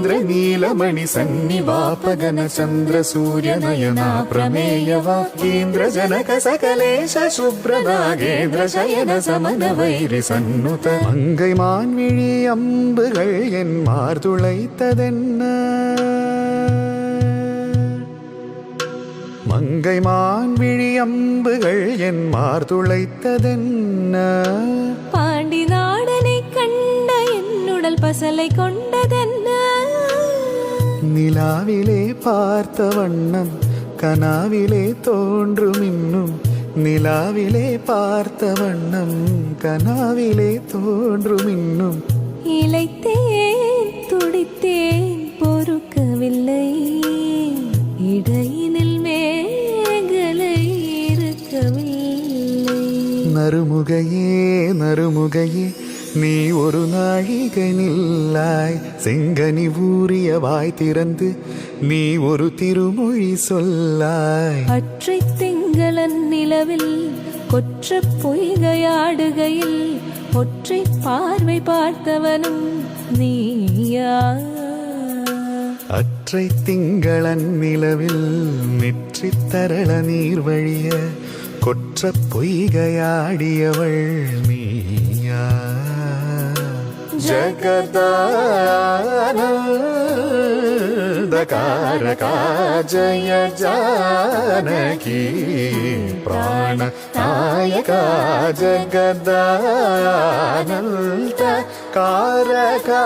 इंद्रनीलमणि सन्निवापगन चंद्र सूर्य नयना प्रमेय वाक्येन्द्र जनक सकलेश शुभ्र नागेन्द्र शयन समन वैरि सन्नुत मंगै मान्विழி அம்புகள் என் மார்துளைத்ததென்ன மங்கை மான்விழி அம்புகள் என் மார்துளைத்ததென்ன பாண்டி நாடனை கண்ட என்னுடல் பசலை கொண்டதென்ன நிலாவிலே பார்த்த வண்ணம் கனாவிலே தோன்றும் இன்னும் நிலாவிலே பார்த்த வண்ணம் கனாவிலே தோன்றும் இன்னும் இளைத்தேன் துடித்தேன் பொறுக்கவில்லை இடையினில் மேகலை இருக்கவில்லை நறுமுகையே நறுமுகையே நீ ஒரு நாழிகை நில்லாய் செங்கனி ஊறிய வாய் திறந்து நீ ஒரு திருமொழி சொல்லாய் அற்றை திங்களன் நிலவில் கொற்ற பொய்கையாடுகையில் ஒற்றை பார்வை பார்த்தவனும் நீயா அற்றை திங்களன் நிலவில் நெற்றி தரள நீர் வழிய கொற்ற பொய்கையாடியவள் நீயா जगदानन्दकारका जय जानकी प्राणनायका जगदानन्दकारका